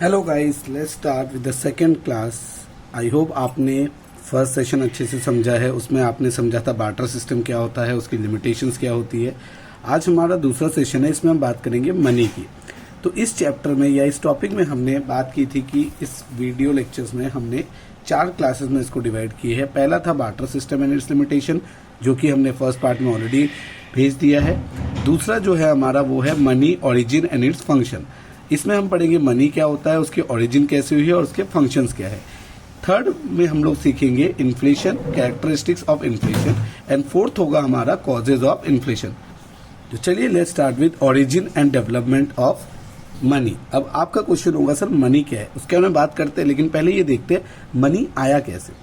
Hello guys, let's start with the second class. I hope आपने first session अच्छे से समझा है। उसमें आपने समझा था बार्टर सिस्टम क्या होता है, उसकी लिमिटेशंस क्या होती है। आज हमारा दूसरा सेशन है, इसमें हम बात करेंगे मनी की। तो इस चैप्टर में या इस टॉपिक में हमने बात की थी कि इस वीडियो लेक्चर्स में हमने 4 क्लासेस में इसको डिवाइड किए हैं। पहला था barter system and it's limitation, जो कि हमने फर्स्ट पार्ट में ऑलरेडी भेज दिया है। दूसरा जो है हमारा वो है money, origin and its function. इसमें हम पढ़ेंगे मनी क्या होता है, उसकी ओरिजिन कैसे हुई है और उसके फंक्शंस क्या है। थर्ड में हम लोग सीखेंगे inflation, characteristics of inflation, and fourth होगा हमारा कॉजेज ऑफ इन्फ्लेशन। तो चलिए let's start with origin and development of money. अब आपका क्वेश्चन होगा सर मनी क्या है, उसके बारे में बात करते हैं, लेकिन पहले ये देखते हैं मनी आया कैसे।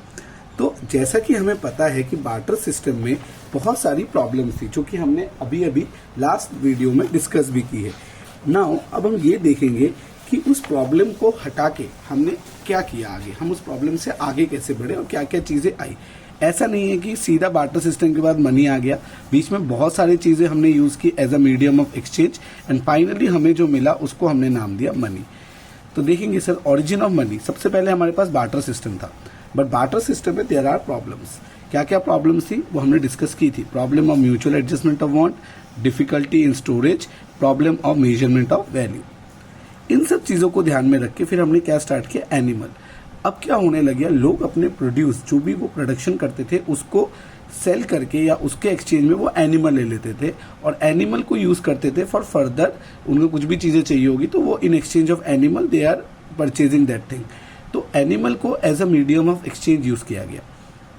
तो जैसा कि हमें पता है कि बार्टर सिस्टम में बहुत सारी प्रॉब्लम्स थी, जो कि हमने अभी अभी लास्ट वीडियो में डिस्कस भी की है। नाउ अब हम ये देखेंगे कि उस प्रॉब्लम को हटा के हमने क्या किया आगे, हम उस प्रॉब्लम से आगे कैसे बढ़े और क्या क्या चीजें आई। ऐसा नहीं है कि सीधा बार्टर सिस्टम के बाद मनी आ गया, बीच में बहुत सारी चीजें हमने यूज की as a medium of exchange, and finally हमें जो मिला उसको हमने नाम दिया मनी। तो देखेंगे सर ओरिजिन ऑफ मनी। सबसे पहले हमारे पास बार्टर सिस्टम था, बट बार्टर सिस्टम में देयर आर प्रॉब्लम्स। क्या क्या प्रॉब्लम्स थी वो हमने डिस्कस की थी। Problem of mutual adjustment of want, difficulty in storage, problem of measurement of value. इन सब चीजों को ध्यान में रख के फिर हमने क्या स्टार्ट किया, एनिमल। अब क्या होने लगे, लोग अपने प्रोड्यूस जो भी वो प्रोडक्शन करते थे उसको सेल करके या उसके एक्सचेंज में वो एनिमल ले लेते थे और एनिमल को यूज करते थे फॉर फर्दर। उनको कुछ भी चीजें चाहिए होगी तो वो in exchange of animal they are purchasing that thing. तो एनिमल को as a medium of exchange use किया गया।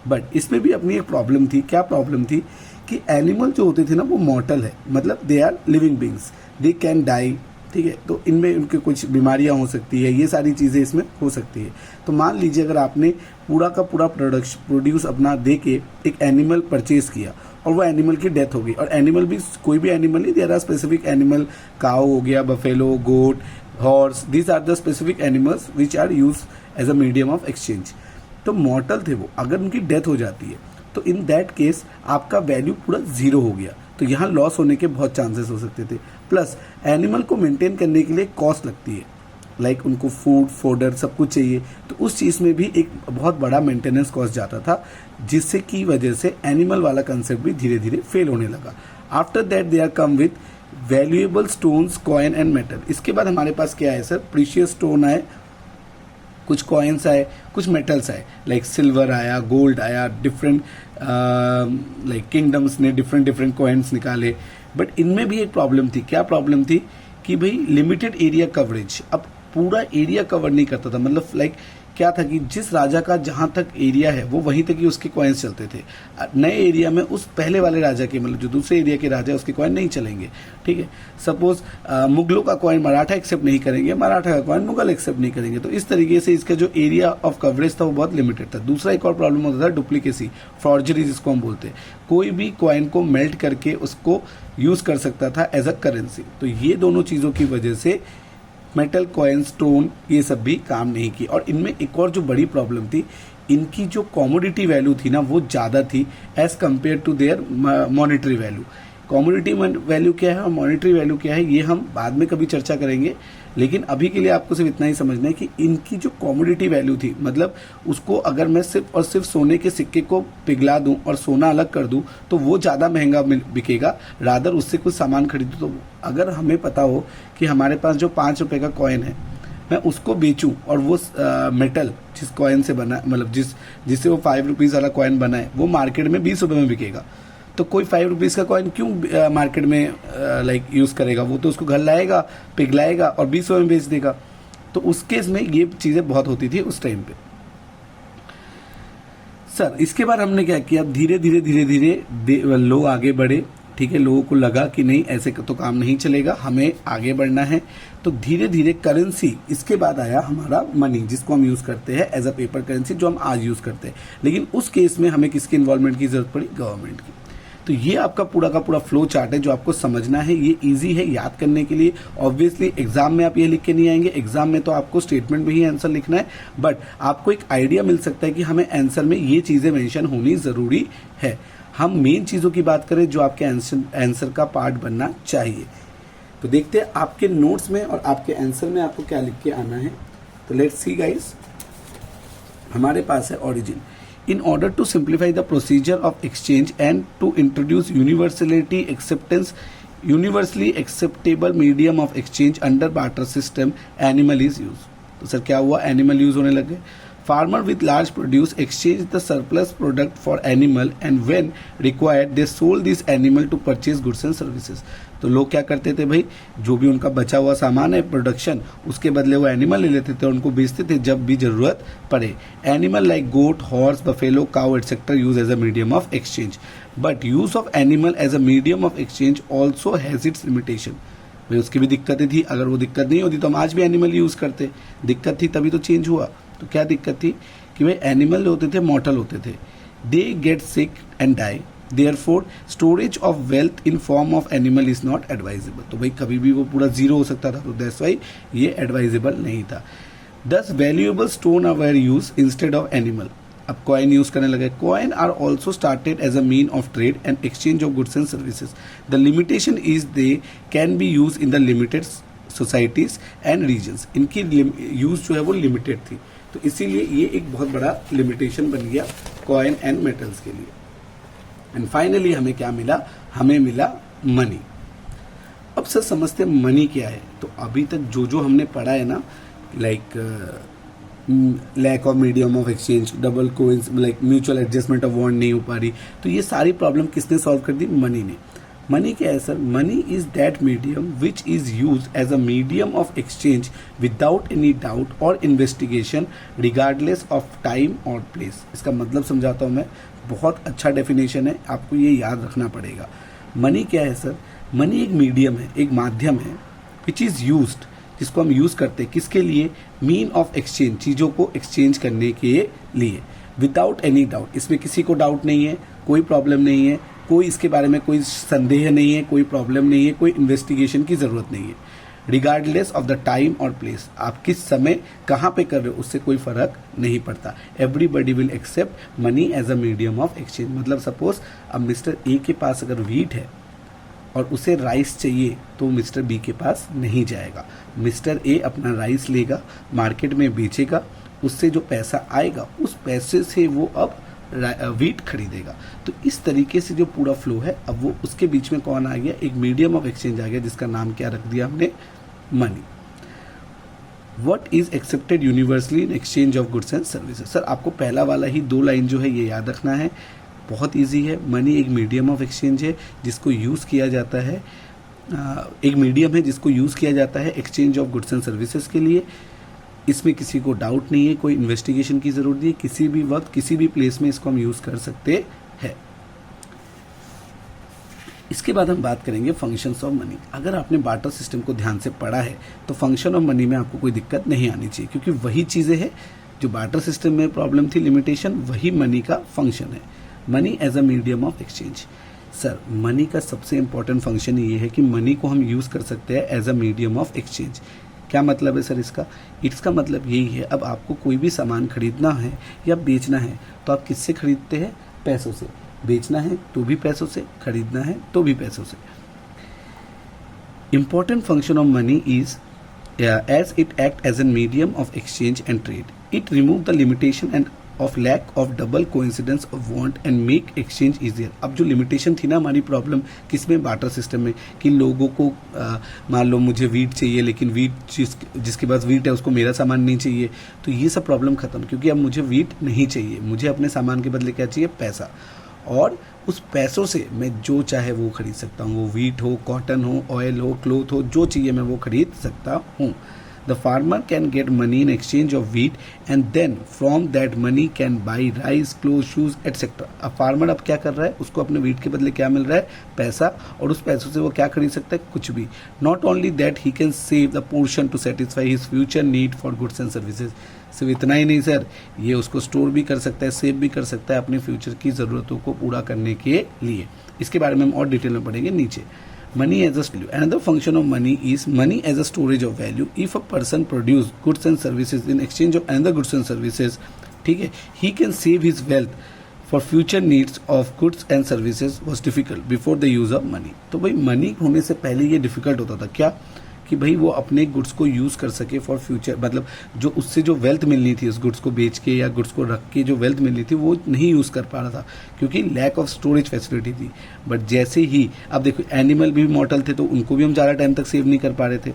बट इसमें भी अपनी एक प्रॉब्लम थी। क्या प्रॉब्लम थी कि एनिमल जो होते थे ना वो मॉर्टल है, मतलब they are living beings, they can die. ठीक है, तो इनमें उनके कुछ बीमारियां हो सकती है, ये सारी चीजें इसमें हो सकती है। तो मान लीजिए अगर आपने पूरा का पूरा प्रोड्यूस अपना दे के एक एनिमल परचेज किया और वो एनिमल की डेथ हो गई, और एनिमल भी कोई भी एनिमल नहीं, there are specific animal, cow हो गया, buffalo, goat, horse, these are the specific animals which are use as a medium of exchange. तो मॉर्टल थे वो, अगर उनकी डेथ हो जाती है तो इन दैट केस आपका वैल्यू पूरा जीरो हो गया। तो यहाँ लॉस होने के बहुत चांसेस हो सकते थे। प्लस एनिमल को मेंटेन करने के लिए कॉस्ट लगती है, लाइक उनको फूड, फोडर सब कुछ चाहिए, तो उस चीज़ में भी एक बहुत बड़ा मेंटेनेंस कॉस्ट जाता था, जिससे की वजह से एनिमल वाला कंसेप्ट भी धीरे धीरे फेल होने लगा। After that they are come with valuable stones, coin and metal. इसके बाद हमारे पास क्या है सर, प्रीशियस स्टोन आए, कुछ कॉइन्स आए, कुछ मेटल्स आए, लाइक सिल्वर आया, गोल्ड आया, डिफरेंट लाइक किंगडम्स ने डिफरेंट डिफरेंट कॉइन्स निकाले। बट इनमें भी एक प्रॉब्लम थी। क्या प्रॉब्लम थी कि भाई लिमिटेड एरिया कवरेज, अब पूरा एरिया कवर नहीं करता था। मतलब लाइक क्या था कि जिस राजा का जहां तक एरिया है वो वहीं तक ही उसके कॉइन्स चलते थे। नए एरिया में उस पहले वाले राजा के, मतलब जो दूसरे एरिया के राजा है उसके कॉइन नहीं चलेंगे। ठीक है, सपोज मुगलों का कॉइन मराठा एक्सेप्ट नहीं करेंगे, मराठा का कॉइन मुगल एक्सेप्ट नहीं करेंगे। तो इस तरीके से इसका जो एरिया ऑफ कवरेज था वो बहुत लिमिटेड था। दूसरा एक और प्रॉब्लम होता था डुप्लीकेसी, फॉर्जरी जिसको हम बोलते हैं। कोई भी कॉइन को मेल्ट करके उसको यूज कर सकता था एज अ करेंसी। तो ये दोनों चीजों की वजह से मेटल, कॉइन, स्टोन ये सब भी काम नहीं की। और इनमें एक और जो बड़ी प्रॉब्लम थी, इनकी जो कॉमोडिटी वैल्यू थी ना वो ज़्यादा थी as compare to their monetary value. Commodity value क्या है और मॉनेटरी वैल्यू क्या है ये हम बाद में कभी चर्चा करेंगे, लेकिन अभी के लिए आपको सिर्फ इतना ही समझना है कि इनकी जो कॉमोडिटी वैल्यू थी, मतलब उसको अगर मैं सिर्फ और सिर्फ सोने के सिक्के को पिघला दूं और सोना अलग कर दूं तो वो ज़्यादा महंगा बिकेगा, रादर उससे कुछ सामान खरीदूं। तो अगर हमें पता हो कि हमारे पास जो 5 रुपए का कॉइन है, मैं उसको बेचूं और वो मेटल जिस कॉइन से बना, मतलब जिससे वो 5 रुपीज़ वाला कॉइन बना है, वो मार्केट में 20 रुपए में बिकेगा, तो कोई 5 रुपीज़ का कॉइन क्यों मार्केट में लाइक यूज़ करेगा? वो तो उसको घर लाएगा, पिघलाएगा और 20 रुपए में बेच देगा। तो उस केस में ये चीज़ें बहुत होती थी उस टाइम पे। सर इसके बाद हमने क्या किया, धीरे धीरे धीरे धीरे लोग आगे बढ़े। ठीक है, लोगों को लगा कि नहीं ऐसे तो काम नहीं चलेगा, हमें आगे बढ़ना है। तो धीरे धीरे करेंसी, इसके बाद आया हमारा मनी, जिसको हम यूज़ करते हैं एज अ पेपर करेंसी, जो हम आज यूज़ करते हैं। लेकिन उस केस में हमें किसकी इन्वॉल्वमेंट की जरूरत पड़ी, गवर्नमेंट की। तो ये आपका पूरा का पूरा फ्लो चार्ट है जो आपको समझना है। ये इजी है याद करने के लिए। ऑब्वियसली एग्जाम में आप ये लिख के नहीं आएंगे, एग्जाम में तो आपको स्टेटमेंट में ही आंसर लिखना है, बट आपको एक आइडिया मिल सकता है कि हमें आंसर में ये चीजें मेंशन होनी जरूरी है। हम मेन चीजों की बात करें जो आपके आंसर का पार्ट बनना चाहिए। तो देखते हैं आपके नोट्स में और आपके आंसर में आपको क्या लिख के आना है। तो लेट्स सी गाइस, हमारे पास है origin. In order to simplify the procedure of exchange and to introduce universally acceptable medium of exchange under barter system, animal is used। तो सर क्या हुआ, एनिमल यूज होने लगे। Farmer with large produce exchange the surplus product for animal and when required they sold this animal to purchase goods and services. तो लोग क्या करते थे भाई, जो भी उनका बचा हुआ सामान है प्रोडक्शन, उसके बदले वो एनिमल ले लेते थे और उनको बेचते थे जब भी जरूरत पड़े। Animal like goat, horse, buffalo, cow etcetera use as a medium of exchange, but use of animal as a medium of exchange also has its limitation. भाई उसकी भी दिक्कतें थी, अगर वो दिक्कत नहीं होती तो हम आज भी एनिमल यूज करते। दिक्कत थी तभी तो चेंज हुआ। तो क्या दिक्कत थी कि भाई एनिमल होते थे मॉर्टल होते थे, they get sick and die, therefore storage of wealth in form of animal is not advisable. तो भाई कभी भी वो पूरा जीरो हो सकता था, तो दैट्स वाई ये एडवाइजेबल नहीं था। Thus valuable stone are were use instead of animal. अब कॉइन यूज करने लगे। Coin are also started as a mean of trade and exchange of goods and services. The limitation is they can be use in the limited societies and regions. इनकी use जो है वो limited थी, तो इसीलिए ये एक बहुत बड़ा लिमिटेशन बन गया कॉइन एंड मेटल्स के लिए। एंड फाइनली हमें क्या मिला, हमें मिला मनी। अब सर समझते हैं मनी क्या है। तो अभी तक जो जो हमने पढ़ा है ना, like lack of medium of exchange, double coins, like mutual adjustment of bond नहीं हो पा रही, तो ये सारी प्रॉब्लम किसने सॉल्व कर दी, मनी ने। मनी क्या है sir, money is that medium which is use as a medium of exchange without any doubt और इन्वेस्टिगेशन रिगार्डलेस ऑफ टाइम और प्लेस। इसका मतलब समझाता हूं मैं, बहुत अच्छा डेफिनेशन है, आपको ये याद रखना पड़ेगा। मनी क्या है सर, मनी एक मीडियम है, एक माध्यम है, विच इज यूज्ड, जिसको हम यूज करते हैं किसके लिए, मीन ऑफ एक्सचेंज, चीजों को एक्सचेंज करने के लिए, विदाउट एनी डाउट। इसमें किसी को डाउट नहीं है, कोई प्रॉब्लम नहीं है, कोई इसके बारे में कोई संदेह नहीं है, कोई प्रॉब्लम नहीं है, कोई इन्वेस्टिगेशन की जरूरत नहीं है। रिगार्डलेस ऑफ द टाइम और प्लेस, आप किस समय कहाँ पे कर रहे हो उससे कोई फर्क नहीं पड़ता। Everybody will accept money as a medium of exchange. मतलब सपोज अब मिस्टर ए के पास अगर व्हीट है और उसे राइस चाहिए तो मिस्टर बी के पास नहीं जाएगा। मिस्टर ए अपना राइस लेगा, मार्केट में बेचेगा, उससे जो पैसा आएगा उस पैसे से वो अब व्हीट खरीदेगा। तो इस तरीके से जो पूरा फ्लो है, अब वो उसके बीच में कौन आ गया, एक मीडियम ऑफ एक्सचेंज आ गया, जिसका नाम क्या रख दिया हमने, money. What is accepted universally in exchange of goods and services. Sir आपको पहला वाला ही 2 लाइन जो है ये याद रखना है, बहुत इजी है। मनी एक मीडियम ऑफ एक्सचेंज है जिसको यूज किया जाता है, एक मीडियम है जिसको यूज किया जाता है exchange of goods and services के लिए। इसमें किसी को डाउट नहीं है, कोई इन्वेस्टिगेशन की जरूरत नहीं है, किसी भी वक्त किसी भी प्लेस में इसको हम यूज कर सकते हैं। इसके बाद हम बात करेंगे फंक्शंस ऑफ मनी। अगर आपने बार्टर सिस्टम को ध्यान से पढ़ा है तो फंक्शन ऑफ मनी में आपको कोई दिक्कत नहीं आनी चाहिए, क्योंकि वही चीजें हैं जो बार्टर सिस्टम में प्रॉब्लम थी, लिमिटेशन, वही मनी का फंक्शन है। Money as a medium of exchange. Sir money का सबसे इंपॉर्टेंट फंक्शन ये है कि मनी को हम यूज कर सकते हैं as a medium of exchange. क्या मतलब है सर इसका मतलब यही है, अब आपको कोई भी सामान खरीदना है या बेचना है तो आप किससे खरीदते हैं, पैसों से। बेचना है तो भी पैसों से, खरीदना है तो भी पैसों से। Important function of money is as it act as an medium of exchange and trade, it remove the limitation and of lack of double coincidence of want and make exchange easier. अब जो limitation थी ना हमारी problem किसमें, barter system में, कि लोगों को मान लो मुझे वीट चाहिए लेकिन वीट जिसके पास वीट है उसको मेरा सामान नहीं चाहिए, तो ये सब प्रॉब्लम खत्म, क्योंकि अब मुझे वीट नहीं चाहिए, मुझे अपने सामान के बदले क्या चाहिए, पैसा। और उस पैसों से मैं जो चाहे वो खरीद सकता हूँ, वो वीट हो, कॉटन हो, ऑयल हो, क्लोथ हो, जो चाहिए मैं वो खरीद सकता हूँ। The farmer can get money in exchange of wheat and then from that money can buy rice, clothes, shoes, etc. अब फार्मर अब क्या कर रहा है, उसको अपने वीट के बदले क्या मिल रहा है, पैसा, और उस पैसों से वो क्या खरीद सकता है, कुछ भी। Not only that, he can save the portion to satisfy his future need for goods and services. सिर्फ इतना ही नहीं सर, ये उसको स्टोर भी कर सकता है, सेव भी कर सकता है अपने फ्यूचर की ज़रूरतों को पूरा करने के लिए। इसके बारे में हम और डिटेल में पढ़ेंगे नीचे। Money as a value. Another function of money is money as a storage of value. If a person produce goods and services in exchange of another goods and services, ठीक है, he can save his wealth for future needs of goods and services was difficult before the use of money. तो भाई money होने से पहले ये difficult होता था क्या, कि भाई वो अपने गुड्स को यूज़ कर सके फॉर फ्यूचर, मतलब जो उससे जो वेल्थ मिलनी थी उस गुड्स को बेच के या गुड्स को रख के जो वेल्थ मिलनी थी वो नहीं यूज़ कर पा रहा था क्योंकि लैक ऑफ स्टोरेज फैसिलिटी थी। बट जैसे ही अब देखो एनिमल भी मॉर्टल थे तो उनको भी हम ज़्यादा टाइम तक सेव नहीं कर पा रहे थे,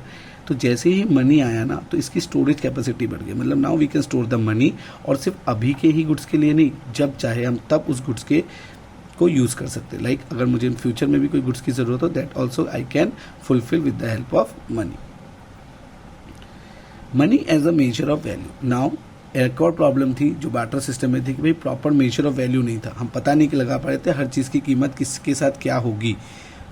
तो जैसे ही मनी आया ना तो इसकी स्टोरेज कैपेसिटी बढ़ गई, मतलब now we can store the money, और सिर्फ अभी के ही गुड्स के लिए नहीं, जब चाहे हम तब उस गुड्स के को यूज़ कर सकते हैं। लाइक अगर मुझे इन फ्यूचर में भी कोई गुड्स की ज़रूरत हो that also I can fulfil with the help of money. Money as a measure of value. Now एक और प्रॉब्लम थी जो बार्टर सिस्टम में थी कि भाई प्रॉपर मेजर ऑफ वैल्यू नहीं था, हम पता नहीं कि लगा पा रहे थे हर चीज़ की कीमत किसके साथ क्या होगी।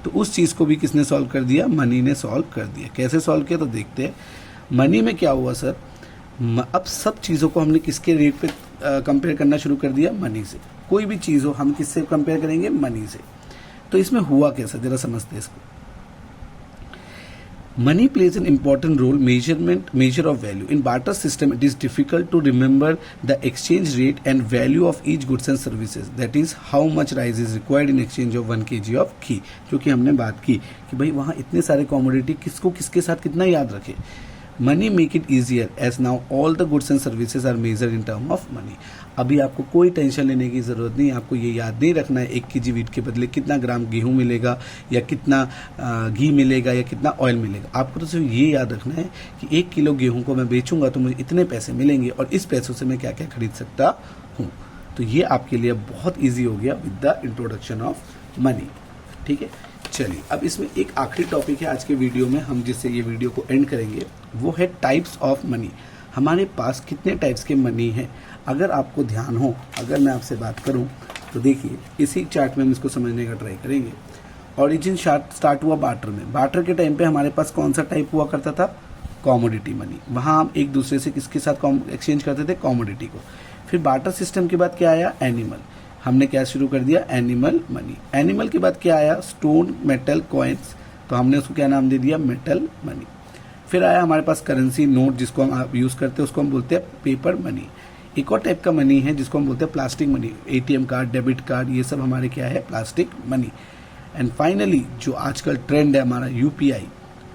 तो उस चीज़ को भी किसने सॉल्व कर दिया, मनी ने सॉल्व कर दिया। कैसे सॉल्व किया तो देखते हैं। मनी में क्या हुआ सर, अब सब चीज़ों को हमने किसके रेट पे कंपेयर करना शुरू कर दिया, मनी से। कोई भी चीज़ हो हम किससे कंपेयर करेंगे, मनी से। तो इसमें हुआ कैसा जरा समझते हैं इसको। Money plays an important role measure of value. In barter system, it is difficult to remember the exchange rate and value of each goods and services. That is how much rice is required in exchange of 1 kg of ghee. क्योंकि हमने बात की कि भाई वहाँ इतने सारे commodity किसको किसके साथ कितना याद रखे। Money make it easier as now all the goods and services are measure in term of money. अभी आपको कोई टेंशन लेने की ज़रूरत नहीं, आपको ये याद नहीं रखना है 1 kg वीट के बदले कितना ग्राम गेहूं मिलेगा या कितना घी मिलेगा या कितना ऑयल मिलेगा। आपको तो सिर्फ ये याद रखना है कि 1 किलो गेहूं को मैं बेचूंगा तो मुझे इतने पैसे मिलेंगे और इस पैसों से मैं क्या क्या खरीद सकता हूँ। तो ये आपके लिए बहुत ईजी हो गया with the introduction of money. ठीक है, चलिए अब इसमें एक आखिरी टॉपिक है आज के वीडियो में, हम जिससे ये वीडियो को एंड करेंगे, वो है टाइप्स ऑफ मनी। हमारे पास कितने टाइप्स के मनी हैं। अगर आपको ध्यान हो, अगर मैं आपसे बात करूं तो देखिए इसी चार्ट में हम इसको समझने का ट्राई करेंगे। ओरिजिन स्टार्ट हुआ बार्टर में। बार्टर के टाइम पे हमारे पास कौन सा टाइप हुआ करता था, कॉमोडिटी मनी। वहाँ हम एक दूसरे से किसके साथ एक्सचेंज करते थे, कॉमोडिटी को। फिर बार्टर सिस्टम के बाद क्या आया, एनिमल। हमने क्या शुरू कर दिया, एनिमल मनी। एनिमल के बाद क्या आया, स्टोन, मेटल, कॉइन्स, तो हमने उसको क्या नाम दे दिया, मेटल मनी। फिर आया हमारे पास करेंसी, नोट, जिसको हम यूज़ करते हैं उसको हम बोलते हैं पेपर मनी। एक और टाइप का मनी है जिसको हम बोलते हैं plastic money. ATM card, debit card, ये सब हमारे क्या है, प्लास्टिक मनी। एंड फाइनली जो आजकल ट्रेंड है हमारा यूपीआई,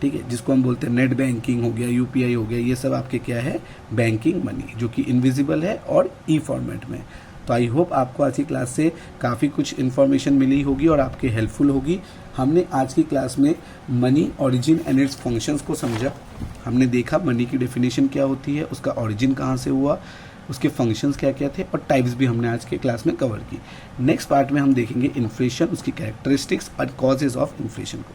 ठीक है, जिसको हम बोलते हैं नेट बैंकिंग हो गया, यूपीआई हो गया, ये सब आपके क्या है, बैंकिंग मनी, जो कि इनविजिबल है और ई फॉर्मेट में। तो आई होप आपको आज की क्लास से काफ़ी कुछ इन्फॉर्मेशन मिली होगी और आपके हेल्पफुल होगी। हमने आज की क्लास में money, origin and it's functions को समझा। हमने देखा मनी की डेफिनेशन क्या होती है, उसका ओरिजिन कहाँ से हुआ, उसके फंक्शंस क्या क्या थे, और टाइप्स भी हमने आज के क्लास में कवर की। नेक्स्ट पार्ट में हम देखेंगे इन्फ्लेशन, उसकी कैरेक्टरिस्टिक्स और कॉजेज ऑफ इन्फ्लेशन को।